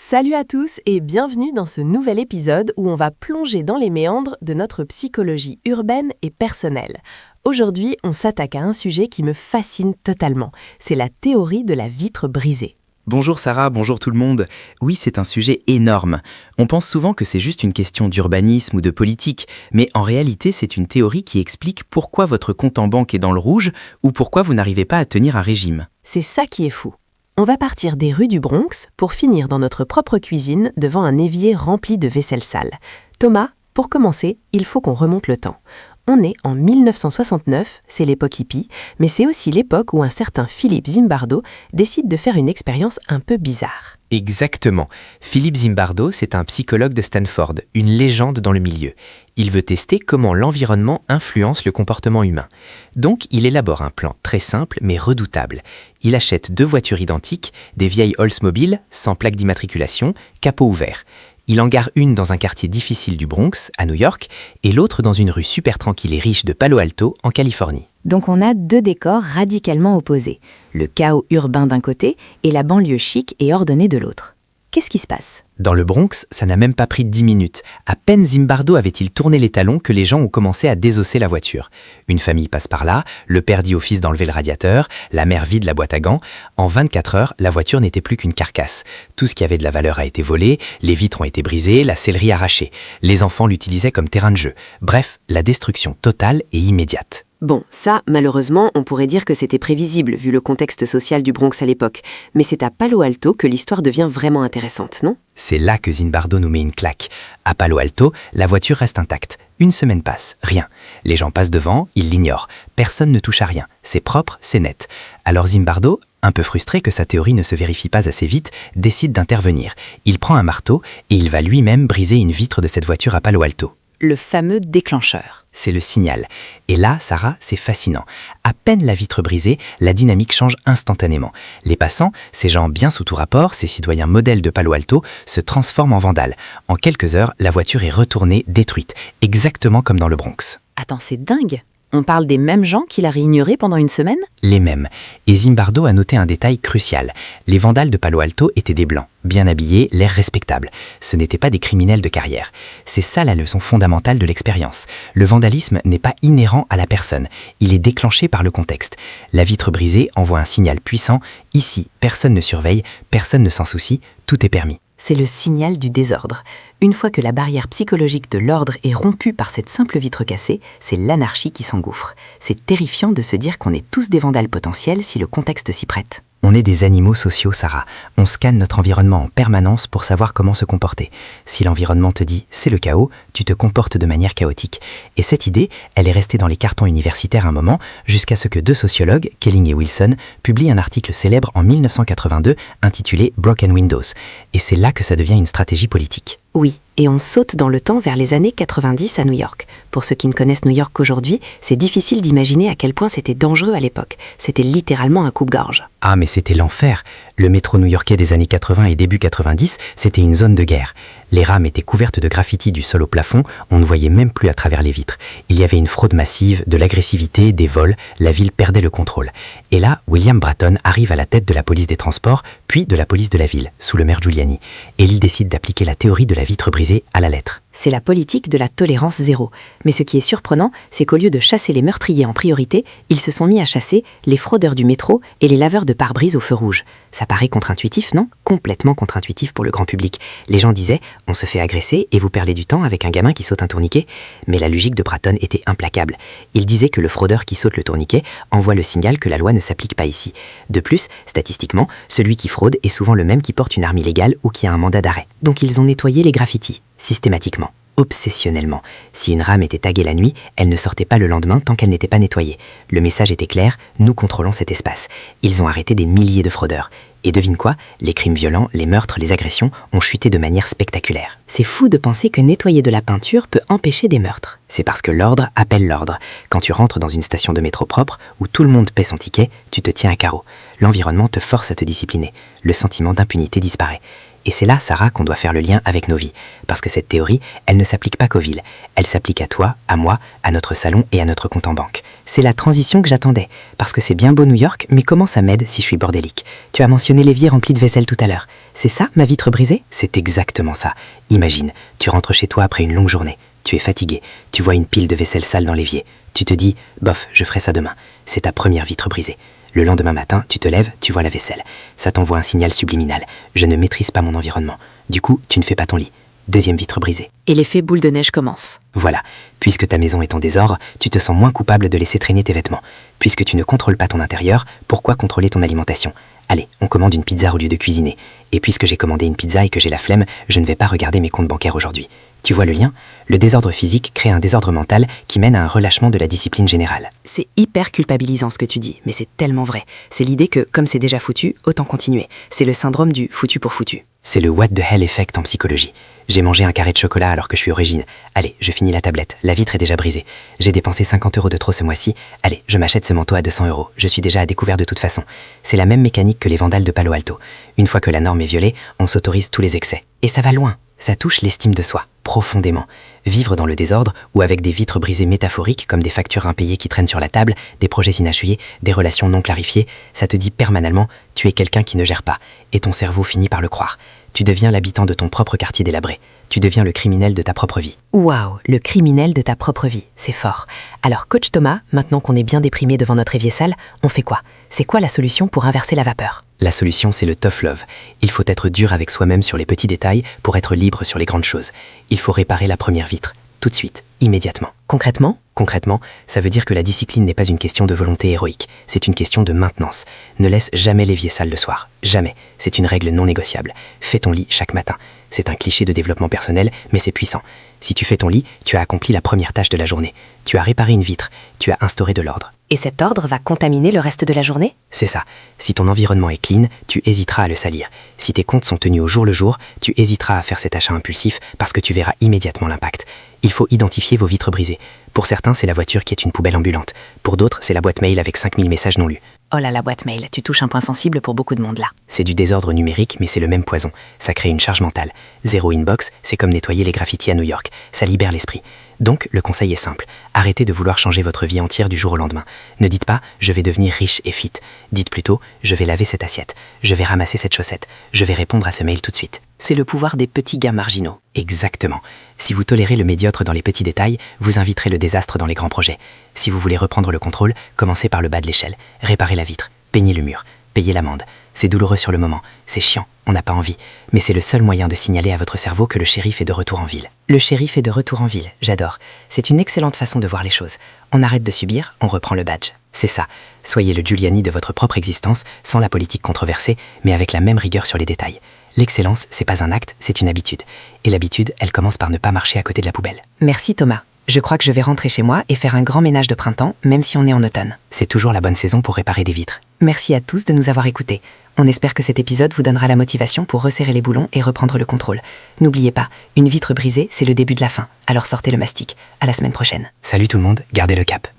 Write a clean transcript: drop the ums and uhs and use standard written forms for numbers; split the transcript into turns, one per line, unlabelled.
Salut à tous et bienvenue dans ce nouvel épisode où on va plonger dans les méandres de notre psychologie urbaine et personnelle. Aujourd'hui, on s'attaque à un sujet qui me fascine totalement. C'est la théorie de la vitre brisée.
Bonjour Sarah, bonjour tout le monde. Oui, c'est un sujet énorme. On pense souvent que c'est juste une question d'urbanisme ou de politique, mais en réalité, c'est une théorie qui explique pourquoi votre compte en banque est dans le rouge ou pourquoi vous n'arrivez pas à tenir un régime.
C'est ça qui est fou. On va partir des rues du Bronx pour finir dans notre propre cuisine devant un évier rempli de vaisselle sale. Thomas, pour commencer, il faut qu'on remonte le temps. On est en 1969, c'est l'époque hippie, mais c'est aussi l'époque où un certain Philippe Zimbardo décide de faire une expérience un peu bizarre.
Exactement. Philippe Zimbardo, c'est un psychologue de Stanford, une légende dans le milieu. Il veut tester comment l'environnement influence le comportement humain. Donc, il élabore un plan très simple mais redoutable. Il achète 2 voitures identiques, des vieilles Oldsmobile, sans plaque d'immatriculation, capot ouvert. Il en gare une dans un quartier difficile du Bronx, à New York, et l'autre dans une rue super tranquille et riche de Palo Alto, en Californie.
Donc on a 2 décors radicalement opposés, le chaos urbain d'un côté et la banlieue chic et ordonnée de l'autre. Qu'est-ce qui se passe ?
Dans le Bronx, ça n'a même pas pris 10 minutes. À peine Zimbardo avait-il tourné les talons que les gens ont commencé à désosser la voiture. Une famille passe par là, le père dit au fils d'enlever le radiateur, la mère vide la boîte à gants. En 24 heures, la voiture n'était plus qu'une carcasse. Tout ce qui avait de la valeur a été volé, les vitres ont été brisées, la sellerie arrachée. Les enfants l'utilisaient comme terrain de jeu. Bref, la destruction totale et immédiate.
Bon, ça, malheureusement, on pourrait dire que c'était prévisible vu le contexte social du Bronx à l'époque. Mais c'est à Palo Alto que l'histoire devient vraiment intéressante, non ?
C'est là que Zimbardo nous met une claque. À Palo Alto, la voiture reste intacte. Une semaine passe, rien. Les gens passent devant, ils l'ignorent. Personne ne touche à rien. C'est propre, c'est net. Alors Zimbardo, un peu frustré que sa théorie ne se vérifie pas assez vite, décide d'intervenir. Il prend un marteau et il va lui-même briser une vitre de cette voiture à Palo Alto.
Le fameux déclencheur.
C'est le signal. Et là, Sarah, c'est fascinant. À peine la vitre brisée, la dynamique change instantanément. Les passants, ces gens bien sous tout rapport, ces citoyens modèles de Palo Alto, se transforment en vandales. En quelques heures, la voiture est retournée, détruite, exactement comme dans le Bronx.
Attends, c'est dingue. On parle des mêmes gens qu'il a réignorés pendant une semaine ?
Les mêmes. Et Zimbardo a noté un détail crucial. Les vandales de Palo Alto étaient des blancs, bien habillés, l'air respectable. Ce n'étaient pas des criminels de carrière. C'est ça la leçon fondamentale de l'expérience. Le vandalisme n'est pas inhérent à la personne. Il est déclenché par le contexte. La vitre brisée envoie un signal puissant. Ici, personne ne surveille, personne ne s'en soucie, tout est permis.
C'est le signal du désordre. Une fois que la barrière psychologique de l'ordre est rompue par cette simple vitre cassée, c'est l'anarchie qui s'engouffre. C'est terrifiant de se dire qu'on est tous des vandales potentiels si le contexte s'y prête.
On est des animaux sociaux, Sarah. On scanne notre environnement en permanence pour savoir comment se comporter. Si l'environnement te dit « c'est le chaos », tu te comportes de manière chaotique. Et cette idée, elle est restée dans les cartons universitaires un moment, jusqu'à ce que 2 sociologues, Kelling et Wilson, publient un article célèbre en 1982 intitulé « Broken Windows ». Et c'est là que ça devient une stratégie politique.
Oui, et on saute dans le temps vers les années 90 à New York. Pour ceux qui ne connaissent New York qu'aujourd'hui, c'est difficile d'imaginer à quel point c'était dangereux à l'époque. C'était littéralement un coupe-gorge.
Ah, mais c'était l'enfer. Le métro new-yorkais des années 80 et début 90, c'était une zone de guerre. Les rames étaient couvertes de graffitis du sol au plafond, on ne voyait même plus à travers les vitres. Il y avait une fraude massive, de l'agressivité, des vols, la ville perdait le contrôle. Et là, William Bratton arrive à la tête de la police des transports, puis de la police de la ville, sous le maire Giuliani. Et il décide d'appliquer la théorie de la vitre brisée à la lettre.
C'est la politique de la tolérance zéro. Mais ce qui est surprenant, c'est qu'au lieu de chasser les meurtriers en priorité, ils se sont mis à chasser les fraudeurs du métro et les laveurs de pare-brise au feu rouge. Ça paraît contre-intuitif, non ? Complètement contre-intuitif pour le grand public. Les gens disaient « on se fait agresser et vous perdez du temps avec un gamin qui saute un tourniquet ». Mais la logique de Bratton était implacable. Il disait que le fraudeur qui saute le tourniquet envoie le signal que la loi ne s'applique pas ici. De plus, statistiquement, celui qui fraude est souvent le même qui porte une arme illégale ou qui a un mandat d'arrêt. Donc ils ont nettoyé les graffitis, systématiquement. Obsessionnellement. Si une rame était taguée la nuit, elle ne sortait pas le lendemain tant qu'elle n'était pas nettoyée. Le message était clair, nous contrôlons cet espace. Ils ont arrêté des milliers de fraudeurs. Et devine quoi ? Les crimes violents, les meurtres, les agressions ont chuté de manière spectaculaire. C'est fou de penser que nettoyer de la peinture peut empêcher des meurtres.
C'est parce que l'ordre appelle l'ordre. Quand tu rentres dans une station de métro propre, où tout le monde paie son ticket, tu te tiens à carreau. L'environnement te force à te discipliner. Le sentiment d'impunité disparaît. Et c'est là, Sarah, qu'on doit faire le lien avec nos vies. Parce que cette théorie, elle ne s'applique pas qu'aux villes. Elle s'applique à toi, à moi, à notre salon et à notre compte en banque. C'est la transition que j'attendais. Parce que c'est bien beau New York, mais comment ça m'aide si je suis bordélique ? Tu as mentionné l'évier rempli de vaisselle tout à l'heure.
C'est ça, ma vitre brisée?
C'est exactement ça. Imagine, tu rentres chez toi après une longue journée. Tu es fatigué. Tu vois une pile de vaisselle sale dans l'évier. Tu te dis, bof, je ferai ça demain. C'est ta première vitre brisée. Le lendemain matin, tu te lèves, tu vois la vaisselle. Ça t'envoie un signal subliminal. Je ne maîtrise pas mon environnement. Du coup, tu ne fais pas ton lit. Deuxième vitre brisée.
Et l'effet boule de neige commence.
Voilà. Puisque ta maison est en désordre, tu te sens moins coupable de laisser traîner tes vêtements. Puisque tu ne contrôles pas ton intérieur, pourquoi contrôler ton alimentation? Allez, on commande une pizza au lieu de cuisiner. Et puisque j'ai commandé une pizza et que j'ai la flemme, je ne vais pas regarder mes comptes bancaires aujourd'hui. Tu vois le lien? Le désordre physique crée un désordre mental qui mène à un relâchement de la discipline générale.
C'est hyper culpabilisant ce que tu dis, mais c'est tellement vrai. C'est l'idée que, comme c'est déjà foutu, autant continuer. C'est le syndrome du foutu pour foutu.
C'est le what the hell effect en psychologie. J'ai mangé un carré de chocolat alors que je suis origine. Allez, je finis la tablette. La vitre est déjà brisée. J'ai dépensé 50 € de trop ce mois-ci. Allez, je m'achète ce manteau à 200 €. Je suis déjà à découvert de toute façon. C'est la même mécanique que les vandales de Palo Alto. Une fois que la norme est violée, on s'autorise tous les excès. Et ça va loin. Ça touche l'estime de soi, profondément. Vivre dans le désordre, ou avec des vitres brisées métaphoriques comme des factures impayées qui traînent sur la table, des projets inachevés, des relations non clarifiées, ça te dit permanemment « tu es quelqu'un qui ne gère pas », et ton cerveau finit par le croire. Tu deviens l'habitant de ton propre quartier délabré. Tu deviens le criminel de ta propre vie.
Waouh, le criminel de ta propre vie, c'est fort. Alors coach Thomas, maintenant qu'on est bien déprimé devant notre évier sale, on fait quoi? C'est quoi la solution pour inverser la vapeur?
La solution, c'est le tough love. Il faut être dur avec soi-même sur les petits détails pour être libre sur les grandes choses. Il faut réparer la première vitre, tout de suite, immédiatement.
Concrètement?
Concrètement, ça veut dire que la discipline n'est pas une question de volonté héroïque, c'est une question de maintenance. Ne laisse jamais l'évier sale le soir, jamais. C'est une règle non négociable. Fais ton lit chaque matin. C'est un cliché de développement personnel, mais c'est puissant. Si tu fais ton lit, tu as accompli la première tâche de la journée. Tu as réparé une vitre, tu as instauré de l'ordre.
Et cet ordre va contaminer le reste de la journée?
C'est ça. Si ton environnement est clean, tu hésiteras à le salir. Si tes comptes sont tenus au jour le jour, tu hésiteras à faire cet achat impulsif parce que tu verras immédiatement l'impact. Il faut identifier vos vitres brisées. Pour certains, c'est la voiture qui est une poubelle ambulante. Pour d'autres, c'est la boîte mail avec 5000 messages non lus.
Oh là, la boîte mail, tu touches un point sensible pour beaucoup de monde là.
C'est du désordre numérique, mais c'est le même poison. Ça crée une charge mentale. Zéro inbox, c'est comme nettoyer les graffitis à New York. Ça libère l'esprit. Donc, le conseil est simple. Arrêtez de vouloir changer votre vie entière du jour au lendemain. Ne dites pas « je vais devenir riche et fit ». Dites plutôt « je vais laver cette assiette, je vais ramasser cette chaussette, je vais répondre à ce mail tout de suite ».
C'est le pouvoir des petits gains marginaux.
Exactement. Si vous tolérez le médiocre dans les petits détails, vous inviterez le désastre dans les grands projets. Si vous voulez reprendre le contrôle, commencez par le bas de l'échelle. Réparez la vitre, peignez le mur, payez l'amende. C'est douloureux sur le moment, c'est chiant, on n'a pas envie. Mais c'est le seul moyen de signaler à votre cerveau que le shérif est de retour en ville.
Le shérif est de retour en ville, j'adore. C'est une excellente façon de voir les choses. On arrête de subir, on reprend le badge.
C'est ça. Soyez le Giuliani de votre propre existence, sans la politique controversée, mais avec la même rigueur sur les détails. L'excellence, c'est pas un acte, c'est une habitude. Et l'habitude, elle commence par ne pas marcher à côté de la poubelle.
Merci Thomas. Je crois que je vais rentrer chez moi et faire un grand ménage de printemps, même si on est en automne.
C'est toujours la bonne saison pour réparer des vitres.
Merci à tous de nous avoir écoutés. On espère que cet épisode vous donnera la motivation pour resserrer les boulons et reprendre le contrôle. N'oubliez pas, une vitre brisée, c'est le début de la fin. Alors sortez le mastic. À la semaine prochaine.
Salut tout le monde, gardez le cap.